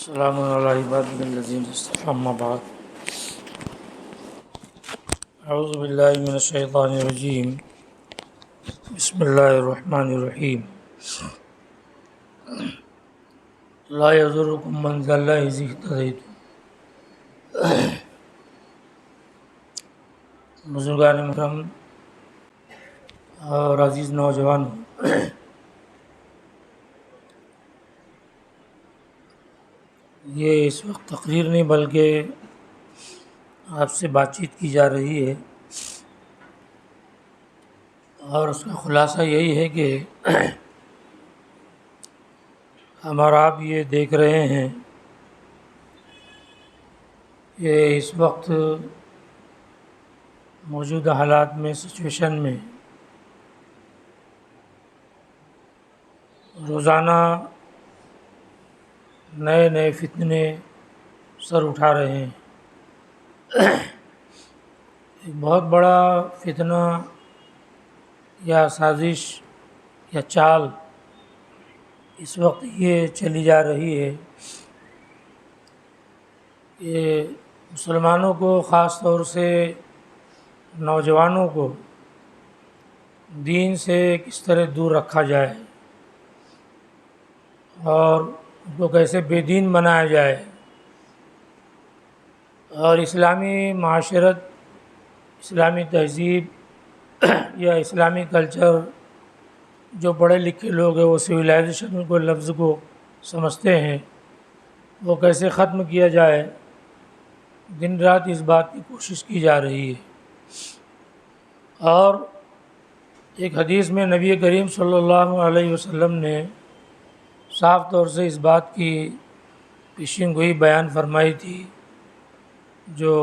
السلام علیکم الذین اصطفى اما بعد اعوذ باللہ من الشیطان الرجیم بسم اللہ الرحمن الرحیم لا یضرکم من ضل اذا اهتدیتم۔ بزرگان محترم اور عزیز نوجوانوں، یہ اس وقت تقریر نہیں بلکہ آپ سے بات چیت کی جا رہی ہے، اور اس کا خلاصہ یہی ہے کہ ہم اور آپ یہ دیکھ رہے ہیں کہ اس وقت موجودہ حالات میں، سچویشن میں روزانہ نئے نئے فتنے سر اٹھا رہے ہیں۔ ایک بہت بڑا فتنہ یا سازش یا چال اس وقت یہ چلی جا رہی ہے کہ مسلمانوں کو، خاص طور سے نوجوانوں کو دین سے کس طرح دور رکھا جائے اور ان کو کیسے بے دین بنایا جائے، اور اسلامی معاشرت، اسلامی تہذیب یا اسلامی کلچر، جو پڑھے لکھے لوگ ہیں وہ سویلائزیشن کو لفظ کو سمجھتے ہیں، وہ کیسے ختم کیا جائے، دن رات اس بات کی کوشش کی جا رہی ہے۔ اور ایک حدیث میں نبی کریم صلی اللہ علیہ وسلم نے صاف طور سے اس بات کی پیشین گوئی بیان فرمائی تھی، جو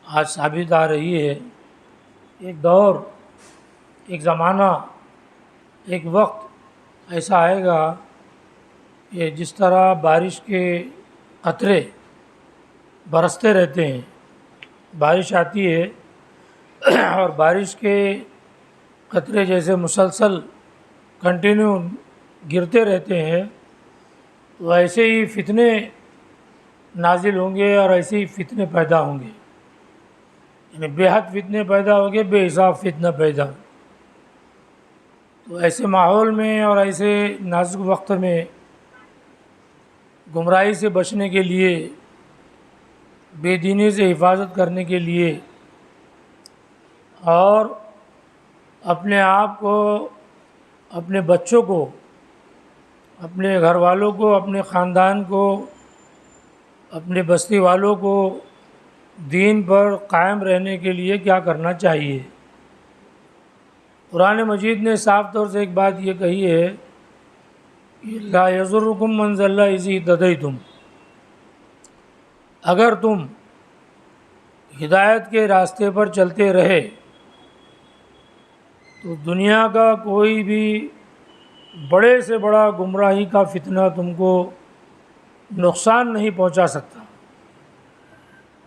آج ثابت آ رہی ہے۔ ایک دور، ایک زمانہ، ایک وقت ایسا آئے گا کہ جس طرح بارش کے قطرے برستے رہتے ہیں، بارش آتی ہے اور بارش کے قطرے جیسے مسلسل کنٹینیو گرتے رہتے ہیں، تو ایسے ہی فتنے نازل ہوں گے اور ایسے ہی فتنے پیدا ہوں گے، یعنی بے حد فتنے پیدا ہوں گے، بے حساب فتنہ پیدا ہوں۔ تو ایسے ماحول میں اور ایسے نازک وقت میں گمراہی سے بچنے کے لیے، بے دینی سے حفاظت کرنے کے لیے، اور اپنے آپ کو، اپنے بچوں کو، اپنے گھر والوں کو، اپنے خاندان کو، اپنے بستی والوں کو دین پر قائم رہنے کے لیے کیا کرنا چاہیے۔ قرآن مجید نے صاف طور سے ایک بات یہ کہی ہے کہ لا یضرکم من ضل اذا اهتدیتم۔ اگر تم ہدایت کے راستے پر چلتے رہے تو دنیا کا کوئی بھی بڑے سے بڑا گمراہی کا فتنہ تم کو نقصان نہیں پہنچا سکتا۔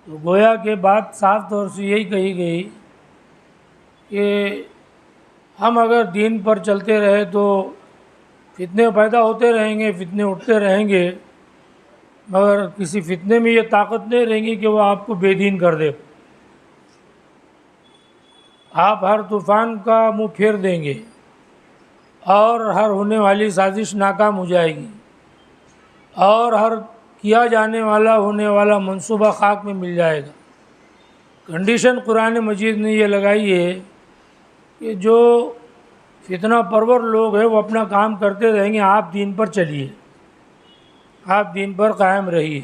تو گویا کہ بات صاف طور سے یہی کہی گئی کہ ہم اگر دین پر چلتے رہے تو فتنے پیدا ہوتے رہیں گے، فتنے اٹھتے رہیں گے، مگر کسی فتنے میں یہ طاقت نہیں رہیں گی کہ وہ آپ کو بے دین کر دے۔ آپ ہر طوفان کا منہ پھیر دیں گے اور ہر ہونے والی سازش ناکام ہو جائے گی، اور ہر کیا جانے والا ہونے والا منصوبہ خاک میں مل جائے گا۔ کنڈیشن قرآن مجید نے یہ لگائی ہے کہ جو فتنہ پرور لوگ ہیں وہ اپنا کام کرتے رہیں گے، آپ دین پر چلیے، آپ دین پر قائم رہیے۔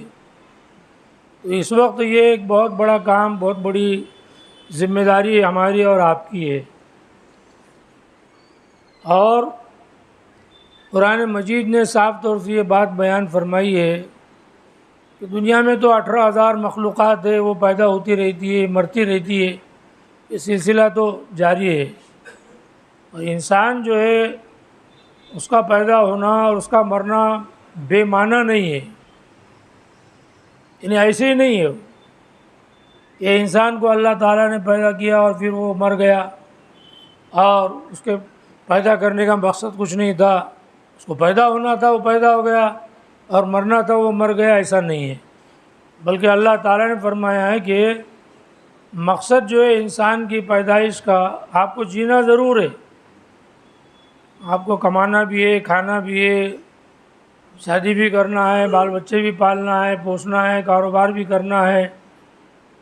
تو اس وقت یہ ایک بہت بڑا کام، بہت بڑی ذمہ داری ہماری اور آپ کی ہے۔ اور قرآن مجید نے صاف طور سے یہ بات بیان فرمائی ہے کہ دنیا میں تو 18,000 مخلوقات ہے، وہ پیدا ہوتی رہتی ہے، مرتی رہتی ہے، یہ سلسلہ تو جاری ہے۔ اور انسان جو ہے اس کا پیدا ہونا اور اس کا مرنا بے معنی نہیں ہے، یعنی ایسے ہی نہیں ہے کہ انسان کو اللہ تعالیٰ نے پیدا کیا اور پھر وہ مر گیا، اور اس کے پیدا کرنے کا مقصد کچھ نہیں تھا، اس کو پیدا ہونا تھا، وہ پیدا ہو گیا، اور مرنا تھا وہ مر گیا، ایسا نہیں ہے، بلکہ اللہ تعالیٰ نے فرمایا ہے کہ مقصد جو ہے انسان کی پیدائش کا، آپ کو جینا ضرور ہے، آپ کو کمانا بھی ہے، کھانا بھی ہے، شادی بھی کرنا ہے، بال بچے بھی پالنا ہے، پوسنا ہے، کاروبار بھی کرنا ہے،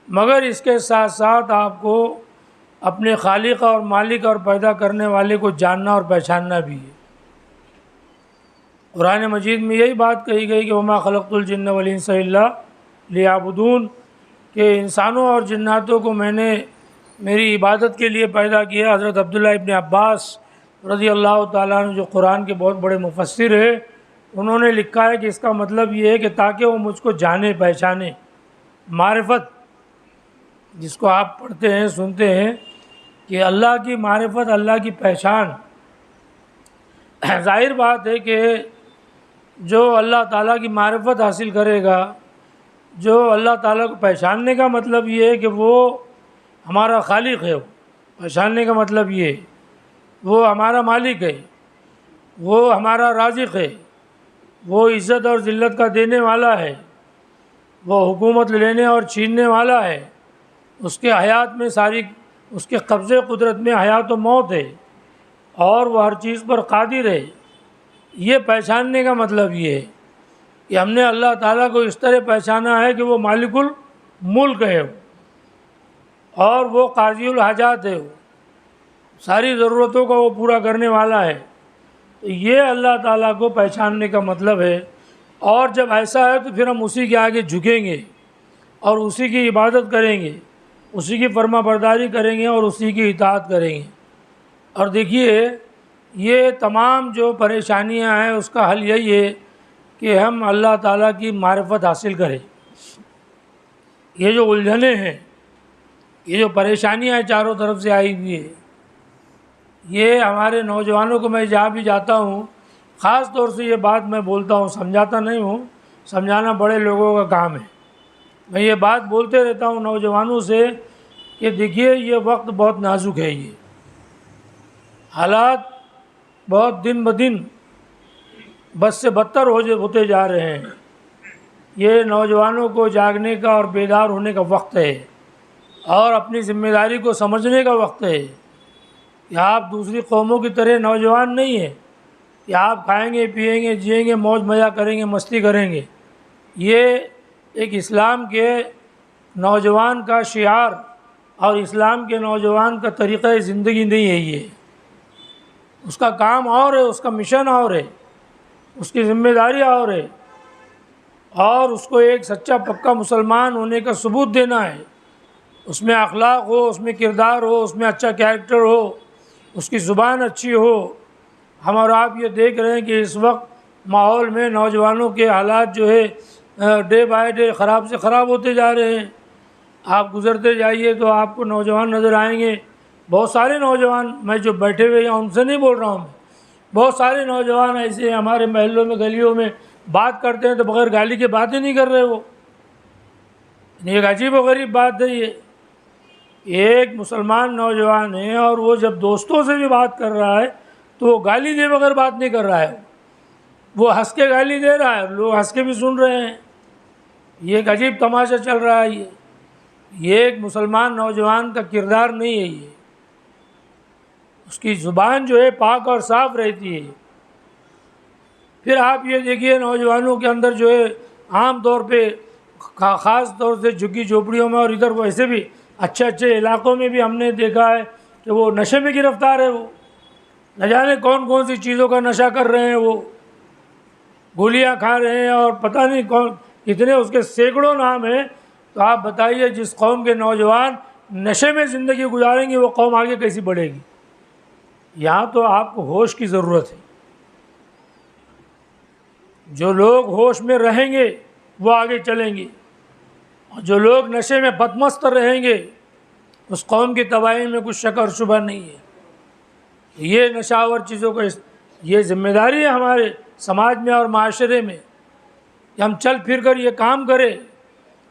مگر اس کے ساتھ ساتھ آپ کو اپنے خالق اور مالک اور پیدا کرنے والے کو جاننا اور پہچاننا بھی ہے۔ قرآن مجید میں یہی بات کہی گئی کہ وما خلقت الجن والانس الا لیعبدون، کہ انسانوں اور جناتوں کو میں نے میری عبادت کے لیے پیدا کیا۔ حضرت عبداللہ ابن عباس رضی اللہ تعالیٰ عنہ جو قرآن کے بہت بڑے مفسر ہیں، انہوں نے لکھا ہے کہ اس کا مطلب یہ ہے کہ تاکہ وہ مجھ کو جانے پہچانے، معرفت جس کو آپ پڑھتے ہیں سنتے ہیں کہ اللہ کی معرفت، اللہ کی پہچان۔ ظاہر بات ہے کہ جو اللہ تعالیٰ کی معرفت حاصل کرے گا، جو اللہ تعالیٰ کو پہچاننے کا مطلب یہ ہے کہ وہ ہمارا خالق ہے، پہچاننے کا مطلب یہ ہے وہ ہمارا مالک ہے، وہ ہمارا رازق ہے، وہ عزت اور ذلت کا دینے والا ہے، وہ حکومت لینے اور چھیننے والا ہے، اس کے حیات میں ساری، اس کے قبضے قدرت میں حیات و موت ہے، اور وہ ہر چیز پر قادر ہے۔ یہ پہچاننے کا مطلب یہ ہے کہ ہم نے اللہ تعالیٰ کو اس طرح پہچانا ہے کہ وہ مالک الملک ہے اور وہ قاضی الحاجات ہے، ساری ضرورتوں کا وہ پورا کرنے والا ہے۔ تو یہ اللہ تعالیٰ کو پہچاننے کا مطلب ہے، اور جب ایسا ہے تو پھر ہم اسی کے آگے جھکیں گے اور اسی کی عبادت کریں گے، اسی کی فرما برداری کریں گے اور اسی کی اطاعت کریں گے۔ اور دیکھیے یہ تمام جو پریشانیاں ہیں اس کا حل یہی ہے کہ ہم اللہ تعالیٰ کی معرفت حاصل کریں۔ یہ جو الجھنیں ہیں، یہ جو پریشانیاں ہیں چاروں طرف سے آئی ہوئی ہے، یہ ہمارے نوجوانوں کو، میں جہاں بھی جاتا ہوں خاص طور سے یہ بات میں بولتا ہوں، سمجھاتا نہیں ہوں، سمجھانا بڑے لوگوں کا کام ہے، میں یہ بات بولتے رہتا ہوں نوجوانوں سے کہ دیکھیے یہ وقت بہت نازک ہے، یہ حالات بہت دن بدن بد سے بدتر ہوتے جا رہے ہیں۔ یہ نوجوانوں کو جاگنے کا اور بیدار ہونے کا وقت ہے، اور اپنی ذمہ داری کو سمجھنے کا وقت ہے کہ آپ دوسری قوموں کی طرح نوجوان نہیں ہیں کہ آپ کھائیں گے، پیئیں گے، جئیں گے، موج مزہ کریں گے، مستی کریں گے۔ یہ ایک اسلام کے نوجوان کا شعار اور اسلام کے نوجوان کا طریقہ زندگی نہیں ہے، یہ اس کا کام اور ہے، اس کا مشن اور ہے، اس کی ذمہ داری اور ہے، اور اس کو ایک سچا پکا مسلمان ہونے کا ثبوت دینا ہے۔ اس میں اخلاق ہو، اس میں کردار ہو، اس میں اچھا کیریکٹر ہو، اس کی زبان اچھی ہو۔ ہم اور آپ یہ دیکھ رہے ہیں کہ اس وقت ماحول میں نوجوانوں کے حالات جو ہے ڈے بائی ڈے خراب سے خراب ہوتے جا رہے ہیں۔ آپ گزرتے جائیے تو آپ کو نوجوان نظر آئیں گے، بہت سارے نوجوان، میں جو بیٹھے ہوئے ہیں ان سے نہیں بول رہا ہوں، میں بہت سارے نوجوان ایسے ہیں ہمارے محلوں میں، گلیوں میں بات کرتے ہیں تو بغیر گالی کے بات ہی نہیں کر رہے وہ۔ ایک عجیب و غریب بات ہے یہ، ایک مسلمان نوجوان ہے اور وہ جب دوستوں سے بھی بات کر رہا ہے تو وہ گالی دے بغیر بات نہیں کر رہا ہے، وہ ہنس کے گالی دے رہا ہے، لوگ ہنس کے بھی سن رہے ہیں۔ یہ ایک عجیب تماشا چل رہا ہے، یہ ایک مسلمان نوجوان کا کردار نہیں ہے۔ یہ اس کی زبان جو ہے پاک اور صاف رہتی ہے۔ پھر آپ یہ دیکھیے نوجوانوں کے اندر جو ہے عام طور پہ، خاص طور سے جھگی جھوپڑیوں میں اور ادھر ویسے بھی اچھے اچھے علاقوں میں بھی ہم نے دیکھا ہے کہ وہ نشے میں گرفتار ہے، وہ نہ جانے کون کون سی چیزوں کا نشہ کر رہے ہیں، وہ گولیاں کھا رہے ہیں اور پتہ نہیں کون کتنے، اس کے سینکڑوں نام ہیں۔ تو آپ بتائیے جس قوم کے نوجوان نشے میں زندگی گزاریں گے وہ قوم آگے کیسی بڑھے گی؟ یہاں تو آپ کو ہوش کی ضرورت ہے۔ جو لوگ ہوش میں رہیں گے وہ آگے چلیں گے، اور جو لوگ نشے میں بدمست رہیں گے اس قوم کی تباہی میں کچھ شک اور شبہ نہیں ہے۔ یہ نشاور چیزوں کو، یہ ذمہ داری ہے ہمارے سماج میں اور معاشرے میں کہ ہم چل پھر کر یہ کام کریں،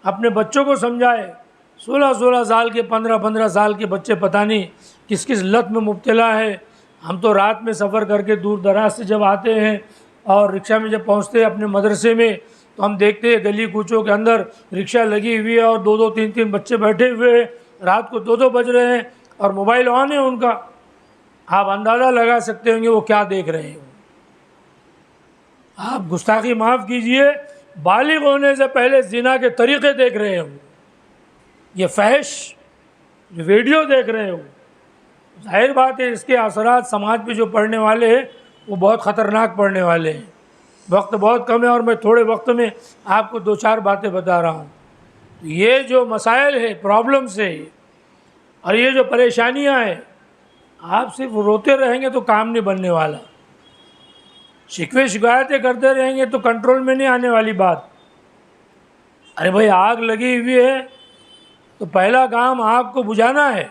اپنے بچوں کو سمجھائے۔ 16 سال کے، 15 سال کے بچے پتہ نہیں کس کس لت میں مبتلا ہے۔ ہم تو رات میں سفر کر کے دور دراز سے جب آتے ہیں اور رکشہ میں جب پہنچتے ہیں اپنے مدرسے میں تو ہم دیکھتے ہیں گلی کوچوں کے اندر رکشہ لگی ہوئی ہے اور 2 3 بچے بیٹھے ہوئے ہیں، رات کو 2 بج رہے ہیں اور موبائل آن ہے ان کا. آپ اندازہ لگا سکتے ہوں گے وہ کیا دیکھ رہے ہیں. آپ گستاخی معاف کیجئے، بالغ ہونے سے پہلے زنا کے طریقے دیکھ رہے ہیں، یہ فحش جو ویڈیو دیکھ رہے ہو. ظاہر بات ہے اس کے اثرات سماج پہ جو پڑنے والے ہیں وہ بہت خطرناک پڑنے والے ہیں. وقت بہت کم ہے اور میں تھوڑے وقت میں آپ کو 2 4 باتیں بتا رہا ہوں. یہ جو مسائل ہے، پرابلمس ہے اور یہ جو پریشانیاں ہیں، آپ صرف روتے رہیں گے تو کام نہیں بننے والا. شکوے شکایتیں کرتے رہیں گے تو کنٹرول میں نہیں آنے والی بات. ارے بھائی آگ لگی ہوئی ہے تو پہلا کام آگ کو بجھانا ہے.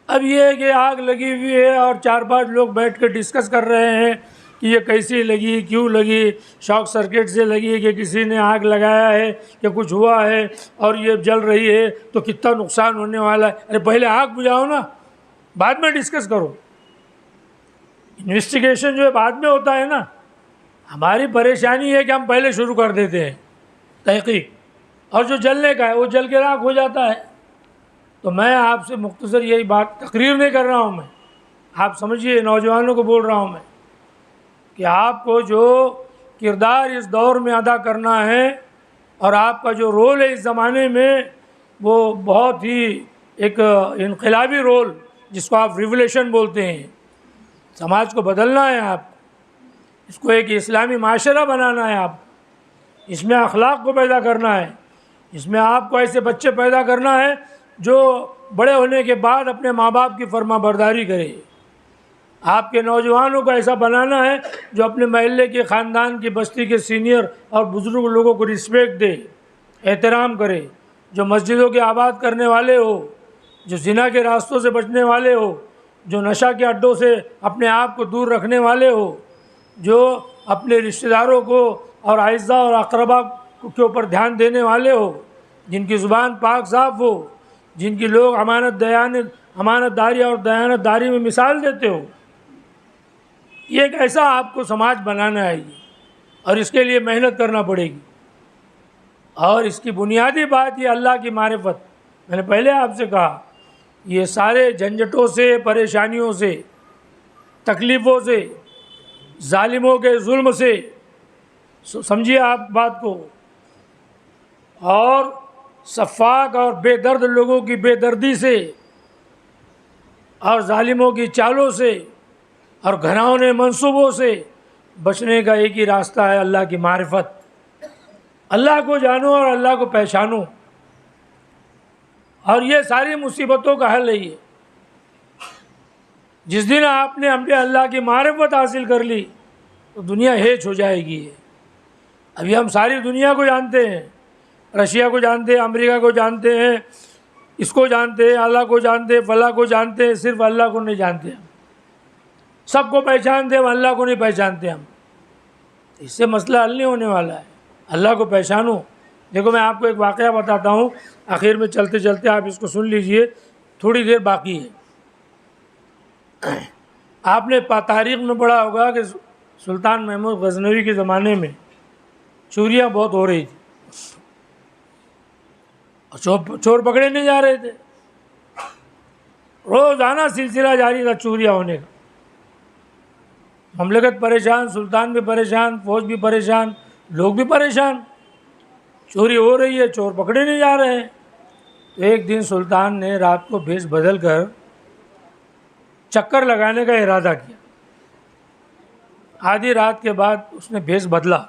اب یہ ہے کہ آگ لگی ہوئی ہے اور 4 5 لوگ بیٹھ کے ڈسکس کر رہے ہیں کہ یہ کیسی لگی، کیوں لگی، شارٹ سرکٹ سے لگی کہ کسی نے آگ لگایا ہے کہ کچھ ہوا ہے اور یہ جل رہی ہے تو کتنا نقصان ہونے والا ہے. ارے پہلے آگ بجھاؤ نا، بعد میں ڈسکس کرو. انویسٹیگیشن جو ہے بعد میں ہوتا ہے نا. ہماری پریشانی ہے کہ ہم پہلے شروع کر دیتے ہیں تحقیق، اور جو جلنے کا ہے وہ جل کے راکھ ہو جاتا ہے. تو میں آپ سے مختصر یہی بات، تقریر نہیں کر رہا ہوں میں، آپ سمجھیے نوجوانوں کو بول رہا ہوں میں کہ آپ کو جو کردار اس دور میں ادا کرنا ہے اور آپ کا جو رول ہے اس زمانے میں، وہ بہت ہی ایک انقلابی رول، جس کو آپ ریولیوشن بولتے ہیں. سماج کو بدلنا ہے، آپ اس کو ایک اسلامی معاشرہ بنانا ہے، آپ اس میں اخلاق کو پیدا کرنا ہے، اس میں آپ کو ایسے بچے پیدا کرنا ہے جو بڑے ہونے کے بعد اپنے ماں باپ کی فرما برداری کرے. آپ کے نوجوانوں کو ایسا بنانا ہے جو اپنے محلے کے، خاندان کی، بستی کے سینئر اور بزرگ لوگوں کو رسپیکٹ دے، احترام کرے، جو مسجدوں کے آباد کرنے والے ہو، جو زنا کے راستوں سے بچنے والے ہو، جو نشہ کے اڈوں سے اپنے آپ کو دور رکھنے والے ہو، جو اپنے رشتہ داروں کو اور اعزاء اور اقربا کے اوپر دھیان دینے والے ہو، جن کی زبان پاک صاف ہو، جن کی لوگ امانت داری اور دیانت داری میں مثال دیتے ہو. یہ ایک ایسا آپ کو سماج بنانا ہے اور اس کے لیے محنت کرنا پڑے گی. اور اس کی بنیادی بات یہ اللہ کی معرفت. میں نے پہلے آپ سے کہا یہ سارے جھنجھٹوں سے، پریشانیوں سے، تکلیفوں سے، ظالموں کے ظلم سے، سمجھیے آپ بات کو، اور شفاق اور بے درد لوگوں کی بے دردی سے اور ظالموں کی چالوں سے اور گھناؤنے منصوبوں سے بچنے کا ایک ہی راستہ ہے، اللہ کی معرفت. اللہ کو جانو اور اللہ کو پہچانو، اور یہ ساری مصیبتوں کا حل ہے. یہ جس دن آپ نے اللہ کی معرفت حاصل کر لی تو دنیا ہیچ ہو جائے گی. ابھی ہم ساری دنیا کو جانتے ہیں، رشیا کو جانتے ہیں، امریکہ کو جانتے ہیں، اس کو جانتے ہیں، اللہ کو جانتے ہیں، فلاں کو جانتے ہیں، صرف اللہ کو نہیں جانتے. ہم سب کو پہچانتے ہیں، ہم اللہ کو نہیں پہچانتے. ہم اس سے مسئلہ حل نہیں ہونے والا ہے. اللہ کو پہچانو. دیکھو میں آپ کو ایک واقعہ بتاتا ہوں، آخر میں چلتے چلتے آپ اس کو سن لیجئے، تھوڑی دیر باقی ہے. آپ نے تاریخ میں پڑھا ہوگا کہ سلطان محمود غزنوی کے زمانے میں چوریاں بہت ہو رہی تھی، چور پکڑے نہیں جا رہے تھے. روزانہ سلسلہ جاری تھا چوریاں ہونے کا. مملکت پریشان، سلطان بھی پریشان، فوج بھی پریشان، لوگ بھی پریشان. چوری ہو رہی ہے، چور پکڑے نہیں جا رہے ہیں. تو ایک دن سلطان نے رات کو بھیس بدل کر چکر لگانے کا ارادہ کیا. آدھی رات کے بعد اس نے بھیس بدلا،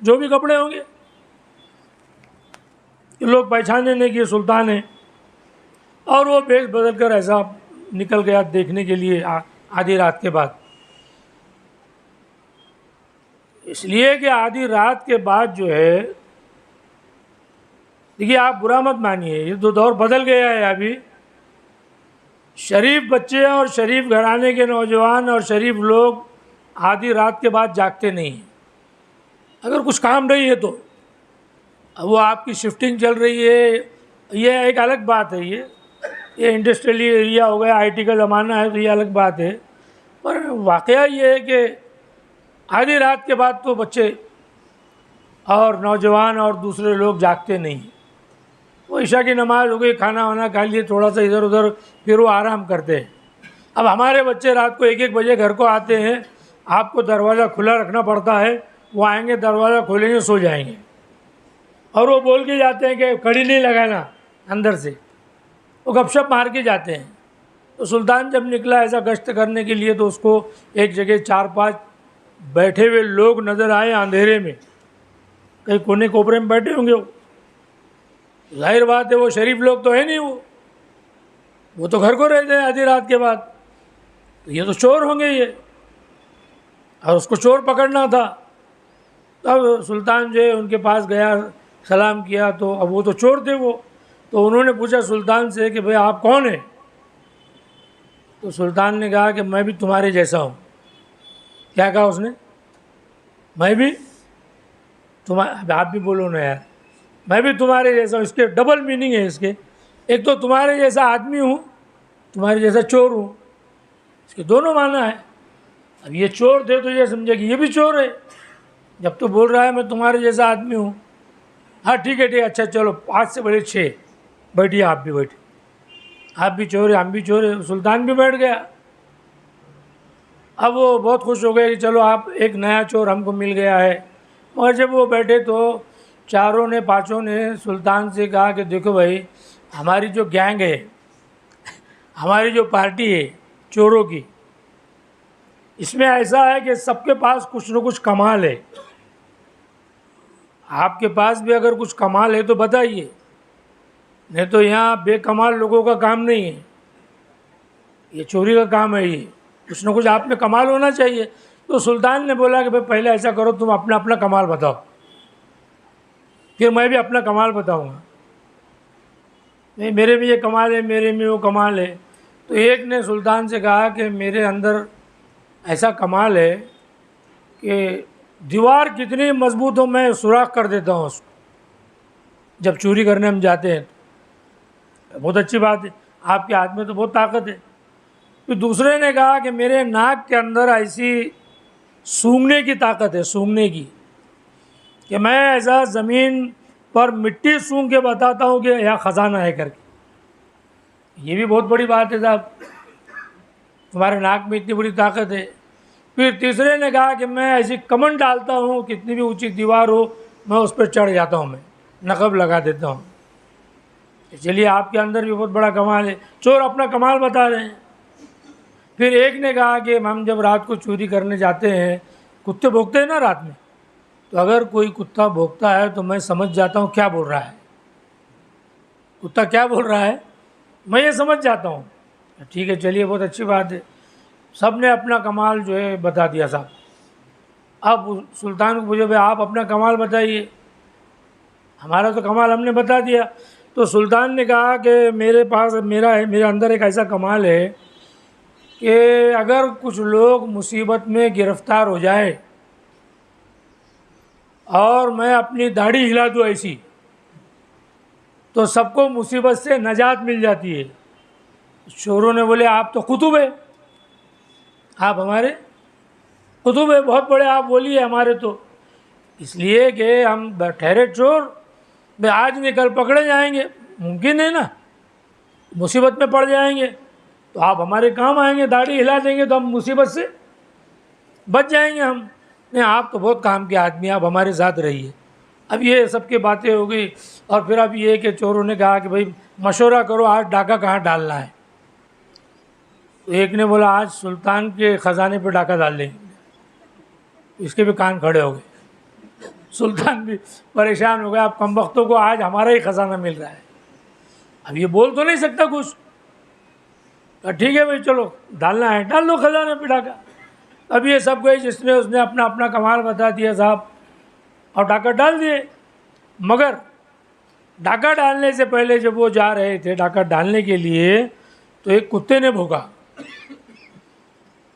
جو بھی کپڑے ہوں گے لوگ پہچانے نہیں کہ یہ سلطان ہے، اور وہ بھیس بدل کر ایسا نکل گیا دیکھنے کے لیے آدھی رات کے بعد. اس لیے کہ آدھی رات کے بعد جو ہے، دیکھیے آپ برا مت مانیے، یہ تو دور بدل گیا ہے. ابھی شریف بچے اور شریف گھرانے کے نوجوان اور شریف لوگ آدھی رات کے بعد جاگتے نہیں ہیں. اگر کچھ کام نہیں ہے تو وہ آپ کی شفٹنگ چل رہی ہے، یہ ایک الگ بات ہے. یہ انڈسٹریل ایریا ہو گیا، آئی ٹی کا زمانہ ہے تو یہ الگ بات ہے. پر واقعہ یہ ہے کہ آدھی رات کے بعد تو بچے اور نوجوان اور دوسرے لوگ جاگتے نہیں ہیں. وہ عشاء کی نماز ہو گئی, کھانا وانا کھا لیے, تھوڑا سا ادھر ادھر, پھر وہ آرام کرتے ہیں. اب ہمارے بچے رات کو 1-1 بجے گھر کو آتے ہیں, آپ کو دروازہ کھلا رکھنا پڑتا ہے. وہ آئیں گے, دروازہ کھولیں گے, سو جائیں گے, اور وہ بول کے جاتے ہیں کہ کڑی نہیں لگانا اندر سے. وہ گپ شپ مار کے جاتے ہیں. تو سلطان جب نکلا ایسا گشت کرنے کے لیے تو اس کو ایک جگہ 4-5 بیٹھے ہوئے لوگ نظر آئے اندھیرے میں, کہیں کونے کوپرے میں بیٹھے ہوں گے. ظاہر بات ہے وہ شریف لوگ تو ہے نہیں, وہ تو گھر کو رہتے ہیں آدھی رات کے بعد. تو یہ تو چور ہوں گے یہ, اور اس کو چور پکڑنا تھا. تب سلطان جو ہے ان کے پاس گیا, سلام کیا, تو اب وہ تو چور تھے وہ. تو انہوں نے پوچھا سلطان سے کہ بھئی آپ کون ہیں؟ تو سلطان نے کہا کہ میں بھی تمہارے جیسا ہوں. کیا کہا اس نے؟ میں بھی آپ بھی بولو نا یار, میں بھی تمہارے جیسا ہوں. اس کے ڈبل میننگ ہے اس کے. ایک تو تمہارے جیسا آدمی ہوں, تمہارے جیسا چور ہوں. اس کے دونوں معنی ہے. اب یہ چور تھے تو یہ سمجھے کہ یہ بھی چور ہے, جب تو بول رہا ہے میں تمہارے جیسا آدمی ہوں. ہاں ٹھیک ہے, اچھا چلو 5 سے بڑے 6, بیٹھیے آپ بھی بیٹھے. آپ بھی چور ہیں, ہم بھی چور ہیں. سلطان بھی بیٹھ گیا. اب وہ بہت خوش ہو گئے کہ چلو آپ ایک نیا چور ہم کو مل گیا ہے. اور جب وہ بیٹھے تو 4 نے سلطان سے کہا کہ دیکھو بھائی, ہماری جو گینگ ہے, ہماری جو پارٹی ہے چوروں کی, اس میں ایسا ہے کہ سب کے پاس کچھ نہ کچھ کمال ہے. آپ کے پاس بھی اگر کچھ کمال ہے تو بتائیے, نہیں تو یہاں بے کمال لوگوں کا کام نہیں ہے, یہ چوری کا کام ہے. یہ کچھ نہ کچھ آپ میں کمال ہونا چاہیے. تو سلطان نے بولا کہ بھائی پہلے ایسا کرو, تم اپنا اپنا کمال بتاؤ, پھر میں بھی اپنا کمال بتاؤں گا. نہیں میرے بھی یہ کمال ہے, میرے میں وہ کمال ہے. تو ایک نے سلطان سے کہا کہ میرے اندر ایسا کمال ہے کہ دیوار کتنی مضبوط ہو میں سوراخ کر دیتا ہوں اس کو, جب چوری کرنے ہم جاتے ہیں. بہت اچھی بات ہے, آپ کے ہاتھ میں تو بہت طاقت ہے. پھر دوسرے نے کہا کہ میرے ناک کے اندر ایسی سونگھنے کی طاقت ہے, سونگھنے کی, کہ میں ایسا زمین پر مٹی سونگھ کے بتاتا ہوں کہ یہاں خزانہ ہے کر کے. یہ بھی بہت بڑی بات ہے صاحب, تمہارے ناک میں اتنی بڑی طاقت ہے. پھر تیسرے نے کہا کہ میں ایسی کمن ڈالتا ہوں, کتنی بھی اونچی دیوار ہو میں اس پہ چڑھ جاتا ہوں, میں نقب لگا دیتا ہوں. چلیے آپ کے اندر بھی بہت بڑا کمال ہے. چور اپنا کمال بتا رہے ہیں. پھر ایک نے کہا کہ ہم جب رات کو چوری کرنے جاتے ہیں, کتے بھونکتے ہیں نا رات میں, تو اگر کوئی کتا بھونکتا ہے تو میں سمجھ جاتا ہوں کیا بول رہا ہے, کتا کیا بول رہا ہے میں یہ سمجھ جاتا ہوں. ٹھیک ہے چلیے بہت اچھی بات ہے. سب نے اپنا کمال جو ہے بتا دیا صاحب. اب سلطان کو پوچھو بھائی آپ اپنا کمال بتائیے, ہمارا تو کمال ہم نے بتا دیا. تو سلطان نے کہا کہ میرے پاس میرے اندر ایک ایسا کمال ہے کہ اگر کچھ لوگ مصیبت میں گرفتار ہو جائے اور میں اپنی داڑھی ہلا دوں ایسی, تو سب کو مصیبت سے نجات مل جاتی ہے. چوروں نے بولے آپ تو قطب ہے, آپ ہمارے قطب ہے, بہت بڑے آپ بولیے ہمارے تو, اس لیے کہ ہم ٹھہرے چور, بھائی آج نہیں کل پکڑے جائیں گے, ممکن ہے نا, مصیبت میں پڑ جائیں گے تو آپ ہمارے کام آئیں گے, داڑھی ہلا دیں گے تو ہم مصیبت سے بچ جائیں گے ہم. نہیں آپ تو بہت کام کے آدمی, آپ ہمارے ساتھ رہیے. اب یہ سب کی باتیں ہو گئی. اور پھر اب یہ کہ چوروں نے کہا کہ بھائی مشورہ کرو آج ڈاکہ کہاں ڈالنا ہے. تو ایک نے بولا آج سلطان کے خزانے پہ ڈاکہ ڈال دیں گے. اس کے بھی کان کھڑے ہو گئے. سلطان بھی پریشان ہو گیا, اب کم بختوں کو آج ہمارا ہی خزانہ مل رہا ہے. اب یہ بول تو نہیں سکتا کچھ. ٹھیک ہے بھائی چلو ڈالنا ہے ڈال دو خزانے پہ ڈاکہ. اب یہ سب گئے, جس نے اس نے اپنا اپنا کمال بتا دیا صاحب, اور ڈاکہ ڈال دیے. مگر ڈاکہ ڈالنے سے پہلے جب وہ جا رہے تھے ڈاکہ ڈالنے کے لیے, تو ایک کتے نے بھونکا.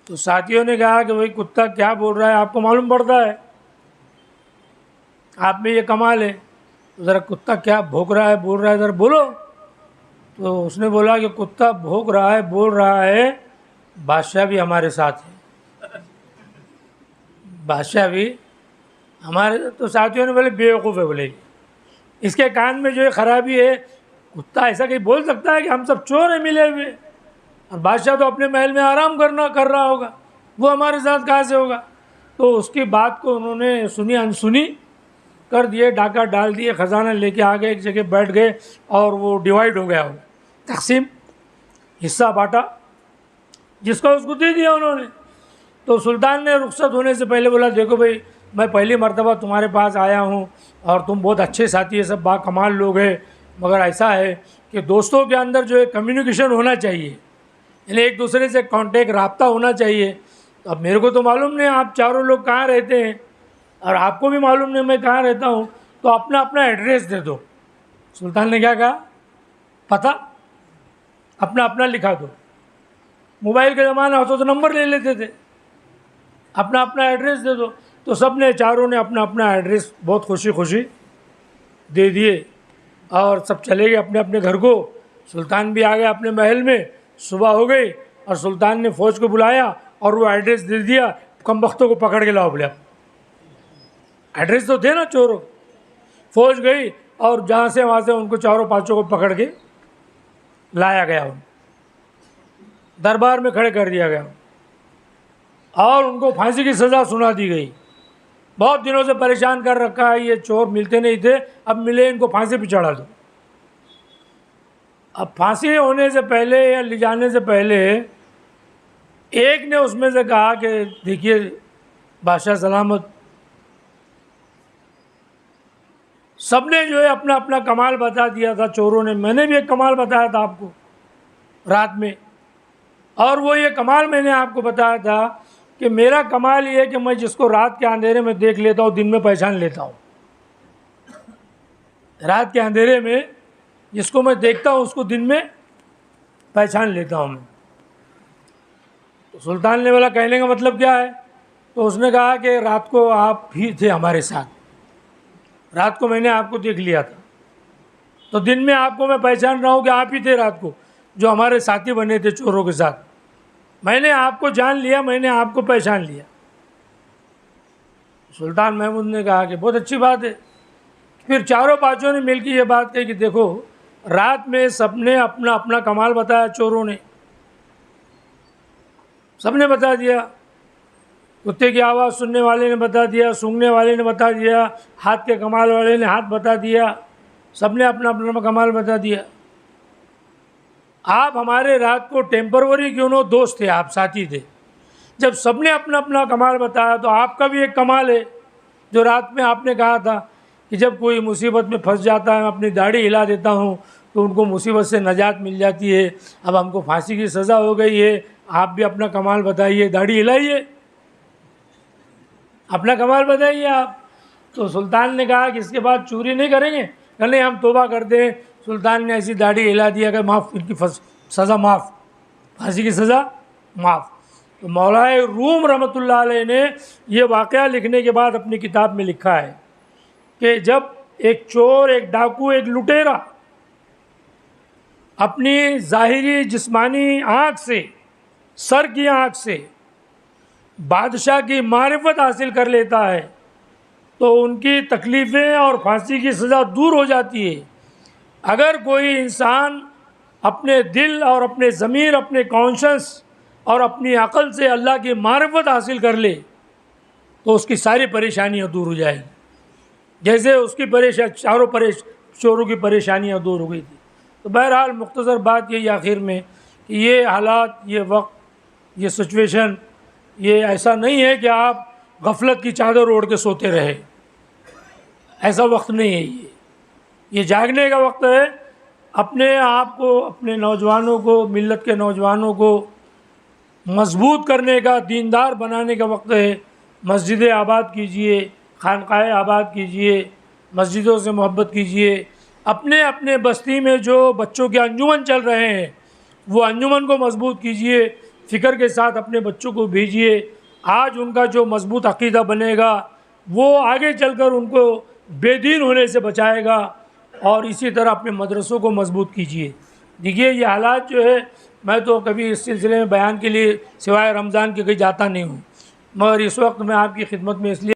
تو ساتھیوں نے کہا کہ بھائی کتا کیا بول رہا ہے, آپ کو معلوم پڑتا ہے, آپ میں یہ کمال ہے, تو ذرا کتا کیا بھونک رہا ہے بول رہا ہے ذرا بولو. تو اس نے بولا کہ کتا بھونک رہا ہے بول رہا ہے بادشاہ بھی ہمارے ساتھ ہے. بادشاہ بھی ہمارے تو ساتھیوں نے بولے بیوقوف ہے، بولے اس کے کان میں جو ہے خرابی ہے، کتا ایسا کہیں بول سکتا ہے کہ ہم سب چور ہیں ملے ہوئے، اور بادشاہ تو اپنے محل میں آرام کر رہا ہوگا، وہ ہمارے ساتھ کہاں سے ہوگا؟ تو اس کی بات کو انہوں نے سنی انسنی کر دیے، ڈاکہ ڈال دیے، خزانہ لے کے آ گئے، ایک جگہ بیٹھ گئے، اور وہ ڈیوائیڈ ہو گیا، وہ تقسیم، حصہ بانٹا، جس کو اس کو دے دیا انہوں نے۔ تو سلطان نے رخصت ہونے سے پہلے بولا دیکھو بھائی، میں پہلی مرتبہ تمہارے پاس آیا ہوں اور تم بہت اچھے ساتھی ہیں، سب با کمال لوگ ہیں، مگر ایسا ہے کہ دوستوں کے اندر جو ہے کمیونیکیشن ہونا چاہیے، یعنی ایک دوسرے سے کانٹیکٹ، رابطہ ہونا چاہیے۔ تو اب میرے کو تو معلوم نہیں آپ چاروں لوگ کہاں رہتے ہیں، اور آپ کو بھی معلوم نہیں میں کہاں رہتا ہوں، تو اپنا اپنا ایڈریس دے دو۔ سلطان نے کیا کہا؟ پتہ اپنا اپنا لکھا دو۔ موبائل کے زمانے ہوتا تو نمبر لے لیتے تھے، اپنا اپنا ایڈریس دے دو۔ تو سب نے، چاروں نے اپنا اپنا ایڈریس بہت خوشی خوشی دے دیے، اور سب چلے گئے اپنے اپنے گھر کو۔ سلطان بھی آ گیا اپنے محل میں، صبح ہو گئی اور سلطان نے فوج کو بلایا اور وہ ایڈریس دے دیا، کم بختوں کو پکڑ کے لاؤ، بولے ایڈریس تو تھے نا چوروں۔ فوج گئی اور جہاں سے وہاں سے ان کو چاروں پانچوں کو پکڑ کے لایا گیا، ان دربار میں کھڑے کر دیا گیا اور ان کو پھانسی کی سزا سنا دی گئی۔ بہت دنوں سے پریشان کر رکھا ہے، یہ چور ملتے نہیں تھے، اب ملے، ان کو پھانسی پہ چڑھا دو۔ اب پھانسی ہونے سے پہلے یا لے جانے سے پہلے ایک نے اس میں سے کہا کہ دیکھیے بادشاہ سلامت، سب نے جو ہے اپنا اپنا کمال بتا دیا تھا چوروں نے، میں نے بھی ایک کمال بتایا تھا آپ کو رات میں، اور وہ یہ کمال میں نے آپ کو بتایا تھا کہ میرا کمال یہ ہے کہ میں جس کو رات کے اندھیرے میں دیکھ لیتا ہوں دن میں پہچان لیتا ہوں۔ رات کے اندھیرے میں جس کو میں دیکھتا ہوں اس کو دن میں پہچان لیتا ہوں میں۔ تو سلطان نے بولا کہنے کا مطلب کیا ہے؟ تو اس نے کہا کہ رات کو آپ ہی تھے ہمارے ساتھ، رات کو میں نے آپ کو دیکھ لیا تھا، تو دن میں آپ کو میں پہچان رہا ہوں کہ آپ ہی تھے رات کو جو ہمارے ساتھی بنے تھے چوروں کے ساتھ، میں نے آپ کو جان لیا، میں نے آپ کو پہچان لیا۔ سلطان محمود نے کہا کہ بہت اچھی بات ہے۔ پھر چاروں پانچوں نے مل کے یہ بات کہی کہ دیکھو رات میں سب نے اپنا اپنا کمال بتایا، چوروں نے سب نے بتا دیا، کتے کی آواز سننے والے نے بتا دیا، سونگھنے والے نے بتا دیا، ہاتھ کے کمال والے نے ہاتھ بتا دیا، سب نے اپنا اپنا کمال بتا دیا۔ آپ ہمارے رات کو ٹیمپروری کیوں نہ دوست تھے، آپ ساتھی تھے، جب سب نے اپنا اپنا کمال بتایا تو آپ کا بھی ایک کمال ہے جو رات میں آپ نے کہا تھا کہ جب کوئی مصیبت میں پھنس جاتا ہے میں اپنی داڑھی ہلا دیتا ہوں تو ان کو مصیبت سے نجات مل جاتی ہے۔ اب ہم کو پھانسی کی سزا ہو گئی ہے، آپ بھی اپنا کمال بتائیے، داڑھی ہلائیے، اپنا کمال بتائیے آپ۔ تو سلطان نے کہا کہ اس کے بعد چوری نہیں کریں گے، کہ نہیں ہم توبہ کرتے ہیں۔ سلطان نے ایسی داڑھی ہلا دیا کہ معاف، ان کی سزا معاف، پھانسی کی سزا معاف۔ تو مولانا روم رحمۃ اللہ علیہ نے یہ واقعہ لکھنے کے بعد اپنی کتاب میں لکھا ہے کہ جب ایک چور، ایک ڈاکو، ایک لٹیرا اپنی ظاہری جسمانی آنکھ سے، سر کی آنکھ سے بادشاہ کی معرفت حاصل کر لیتا ہے تو ان کی تکلیفیں اور پھانسی کی سزا دور ہو جاتی ہے۔ اگر کوئی انسان اپنے دل اور اپنے ضمیر، اپنے کانشنس اور اپنی عقل سے اللہ کی معرفت حاصل کر لے تو اس کی ساری پریشانیاں دور ہو جائیں گی، جیسے اس کی چوروں کی پریشانیاں دور ہو گئی تھی۔ تو بہرحال مختصر بات یہی آخر میں کہ یہ حالات، یہ وقت، یہ سچویشن، یہ ایسا نہیں ہے کہ آپ غفلت کی چادر اوڑھ کے سوتے رہے، ایسا وقت نہیں ہے۔ یہ جاگنے کا وقت ہے، اپنے آپ کو، اپنے نوجوانوں کو، ملت کے نوجوانوں کو مضبوط کرنے کا، دیندار بنانے کا وقت ہے۔ مسجدیں آباد کیجئے، خانقاہیں آباد کیجئے، مسجدوں سے محبت کیجئے۔ اپنے اپنے بستی میں جو بچوں کے انجمن چل رہے ہیں وہ انجمن کو مضبوط کیجئے، فکر کے ساتھ اپنے بچوں کو بھیجئے۔ آج ان کا جو مضبوط عقیدہ بنے گا وہ آگے چل کر ان کو بے دین ہونے سے بچائے گا، اور اسی طرح اپنے مدرسوں کو مضبوط کیجئے۔ دیکھیے یہ حالات جو ہے، میں تو کبھی اس سلسلے میں بیان کے لیے سوائے رمضان کے کہیں جاتا نہیں ہوں، مگر اس وقت میں آپ کی خدمت میں اس لیے